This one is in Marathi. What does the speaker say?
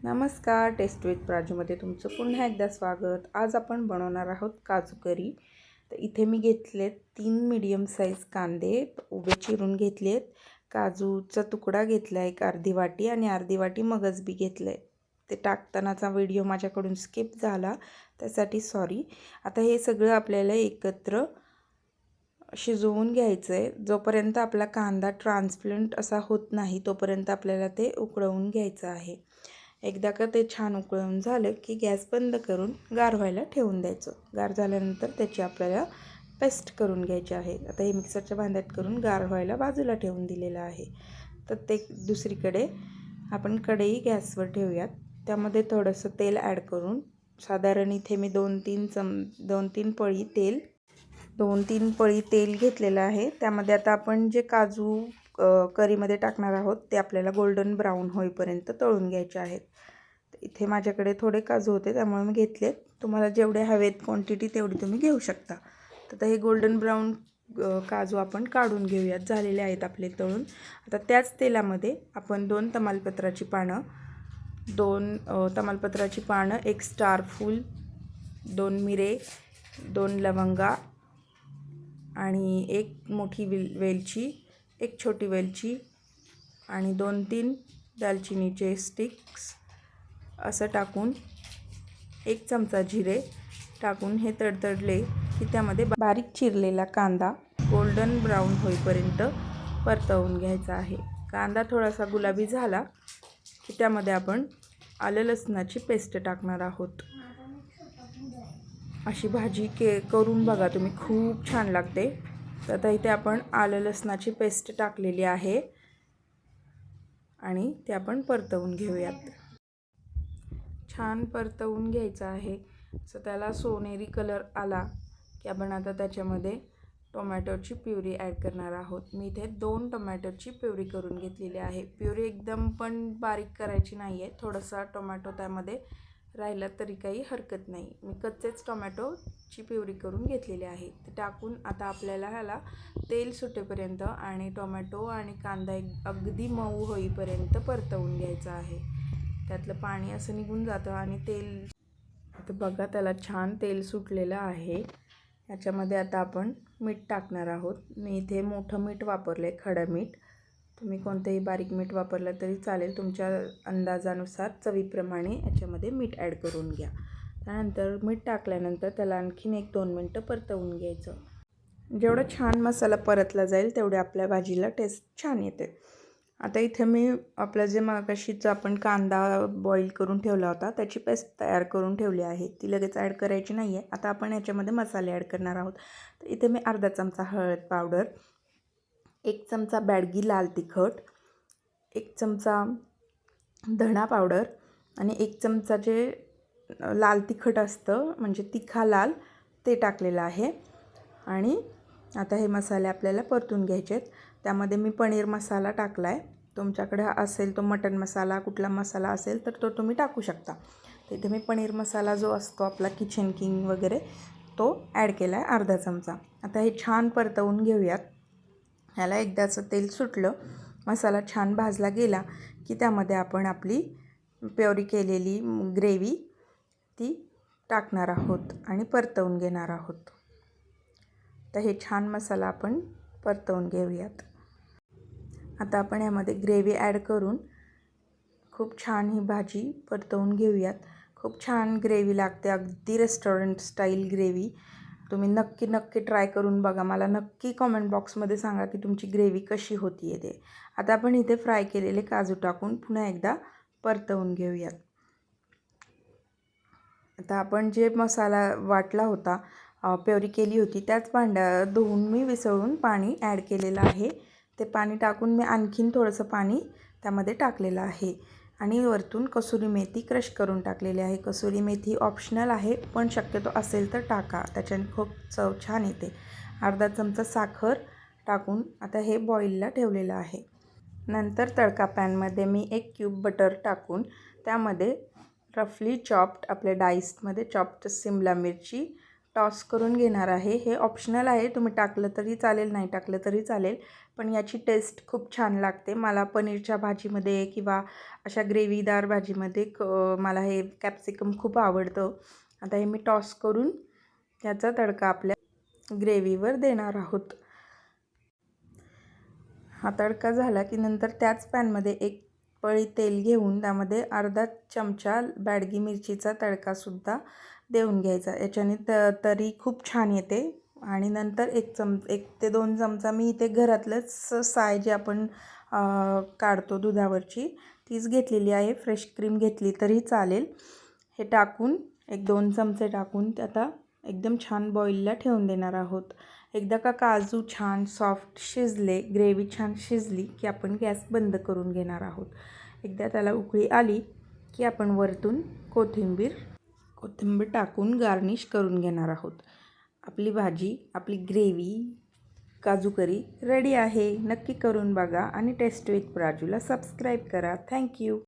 नमस्कार, टेस्ट विथ प्राजूमध्ये तुमचं पुन्हा एकदा स्वागत। आज आपण बनवणार आहोत काजू करी। तर इथे मी घेतलेत 3 मीडियम साईज कांदे उभे चिरून घेतलेत, काजूचा तुकडा घेतला एक अर्धी वाटी आणि अर्धी वाटी मगज बी घेतले। ते टाकतानाचा व्हिडिओ माझ्याकडून स्किप झाला, त्यासाठी सॉरी। आता हे सगळं आपल्याला एकत्र शिजवून घ्यायचं आहे। जोपर्यंत आपला कांदा ट्रान्सपरंट असा होत नाही तोपर्यंत आपल्याला ते उकळवून घ्यायचं आहे। एकदा का ते छान उकळून झालं की गॅस बंद करून गार व्हायला ठेवून द्यायचं। गार झाल्यानंतर त्याची आपल्याला पेस्ट करून घ्यायची आहे। आता हे मिक्सरच्या भांड्यात करून गार व्हायला बाजूला ठेवून दिलेलं आहे। तर ते दुसरीकडे आपण कढई गॅसवर ठेवूयात। त्यामध्ये थोडंसं तेल ॲड करून साधारण इथे मी 2-3 पळी तेल घेतलेलं आहे। त्यामध्ये आता आपण जे काजू करीमध्ये टाकणार आहोत ते आपल्याला गोल्डन ब्राऊन होईपर्यंत तळून घ्यायचे आहेत। इथे माझ्याकडे थोडे काजू होते त्यामुळे मी घेतले। तुम्हाला जेवढे हवेत क्वांटिटी तेवढी तुम्ही घेऊ शकता। तर हे गोल्डन ब्राऊन काजू आपण काढून घेऊयात, झालेले आहेत आपले तळून। आता त्याच तेलामध्ये आपण 2 तमालपत्राची पानं, 1 स्टार फूल, 2 मिरे, 2 लवंगा आणि 1 मोठी वेलची, 1 छोटी वेलची आणि 2-3 दालचिनीचे स्टिक्स असं टाकून 1 चमचा जिरे टाकून हे तडतडले की त्यामध्ये बारीक चिरलेला कांदा गोल्डन ब्राऊन होईपर्यंत परतवून घ्यायचा आहे। कांदा थोडासा गुलाबी झाला की त्यामध्ये आपण आलं लसणाची पेस्ट टाकणार आहोत। अशी भाजी करून बघा तुम्ही, खूप छान लागते। तर आता इथे आपण आलं लसणाची पेस्ट टाकलेली आहे आणि ते आपण परतवून घेऊयात। छान परतवून घ्यायचं आहे। सो त्याला सोनेरी कलर आला की आपण आता त्याच्यामध्ये टोमॅटोची प्युरी ॲड करणार आहोत। मी इथे 2 टोमॅटोची प्युरी करून घेतलेली आहे। प्युरी एकदम पण बारीक करायची नाही आहे, थोडासा टोमॅटो त्यामध्ये राहिला तरी काही हरकत नाही। मी कच्चेच टोमॅटोची प्युरी करून घेतलेली आहे। ते टाकून आता आपल्याला ह्याला तेल सुटेपर्यंत आणि टोमॅटो आणि कांदा अगदी मऊ होईपर्यंत परतवून घ्यायचं आहे। त्यातलं पाणी असं निघून जातं आणि तेल, आता बघा त्याला छान तेल सुटलेलं आहे। याच्यामध्ये आता आपण मीठ टाकणार आहोत। मी इथे मोठं मीठ वापरलं आहे, खडं मीठ। तुम्ही कोणतेही बारीक मीठ वापरलं तरी चालेल, तुमच्या अंदाजानुसार चवीप्रमाणे याच्यामध्ये मीठ ॲड करून घ्या। त्यानंतर मीठ टाकल्यानंतर त्याला आणखीन 1-2 मिनटं परतवून घ्यायचं। जेवढा छान मसाला परतला जाईल तेवढे आपल्या भाजीला टेस्ट छान येते। आता इथे मी आपलं जे मगाशीचा आपण कांदा बॉईल करून ठेवला होता त्याची पेस्ट तयार करून ठेवली आहे, ती लगेच ॲड करायची नाही आहे। आता आपण याच्यामध्ये मसाले ॲड करणार आहोत। तर इथे मी अर्धा चमचा हळद पावडर, 1 चमचा बॅडगी लाल तिखट, 1 चमचा धणा पावडर आणि 1 चमचा जे लाल तिखट असतं म्हणजे तिखा लाल, ते टाकलेलं आहे। आणि आता हे मसाले आपल्याला परतून घ्यायचे आहेत। त्यामध्ये मी पनीर मसाला टाकला आहे, तुमच्याकडे असेल तो मटन मसाला, कुठला मसाला असेल तर तो तुम्ही टाकू शकता। तर इथे मी पनीर मसाला जो असतो आपला किचन किंग वगैरे तो ॲड केला आहे अर्धा चमचा। आता हे छान परतवून घेऊयात। ह्याला एकदाचं तेल सुटलं, मसाला छान भाजला गेला की त्यामध्ये आपण आपली प्युरी केलेली ग्रेव्ही ती टाकणार आहोत आणि परतवून घेणार आहोत। तर हे छान मसाला आपण परतवून घेऊयात। आता आपण यामध्ये ग्रेव्ही ॲड करून खूप छान ही भाजी परतवून घेऊयात। खूप छान ग्रेव्ही लागते, अगदी रेस्टॉरंट स्टाईल ग्रेव्ही। तुम्ही नक्की ट्राय करून बघा। मला नक्की कॉमेंट बॉक्समध्ये सांगा की तुमची ग्रेव्ही कशी होती आहे ते। आता आपण इथे फ्राय केलेले काजू टाकून पुन्हा एकदा परतवून घेऊयात। आता आपण जे मसाला वाटला होता, प्युरी केली होती, त्याच भांड्यात धुवून मी विसळून पाणी ॲड केलेलं आहे। ते पाणी टाकून मी आणखीन थोडंसं पाणी त्यामध्ये टाकलेलं आहे आणि वरतून कसुरी मेथी क्रश करून टाकलेली आहे। कसुरी मेथी ऑप्शनल आहे, पण शक्यतो असेल तर टाका, त्याच्याने खूप चव छान येते। अर्धा चमचा साखर टाकून आता हे बॉईलला ठेवलेलं आहे। नंतर तडका पॅनमध्ये मी 1 क्यूब बटर टाकून त्यामध्ये रफली चॉप्ड आपल्या डाईसमध्ये चॉप्ड शिमला मिरची, टॉस करून घेणार आहे. हे ऑप्शनल आहे, तुम्ही टाकलं तरी चालेल, नाही टाकलं तरी चालेल, पण याची टेस्ट खूप छान लागते. मला पनीरच्या भाजीमध्ये किंवा अशा ग्रेव्हीदार भाजीमध्ये मला हे कॅप्सिकम खूप आवडतं. आता हे मी टॉस करून त्याचा तडका आपल्या ग्रेव्हीवर देणार आहोत. हा तडका झाला की नंतर त्याच पॅनमध्ये एक पळी तेल घेऊन त्यामध्ये अर्धा चमचा बॅडगी मिरचीचा तडकासुद्धा देऊन घ्यायचा. याच्याने तरी खूप छान येते. आणि नंतर 1 ते 2 चमचा मी इथे घरातलंच साय जी आपण काढतो दुधावरची तीच घेतलेली आहे. फ्रेश क्रीम घेतली तरी चालेल. हे टाकून 1-2 चमचे टाकून ते आता एकदम छान बॉईलला ठेवून देणार आहोत. एकदा का काजू छान सॉफ्ट शिजले, ग्रेव्ही छान शिजली की आपण गॅस बंद करून घेणार आहोत. एकदा त्याला उकळी आली की आपण वरतून कोथिंबीर टाकून गार्निश करून घेणार आहोत. आपली भाजी, आपली ग्रेव्ही काजू करी रेडी आहे. नक्की करून बघा आणि टेस्ट विथ प्राजूला सबस्क्राईब करा. थँक्यू.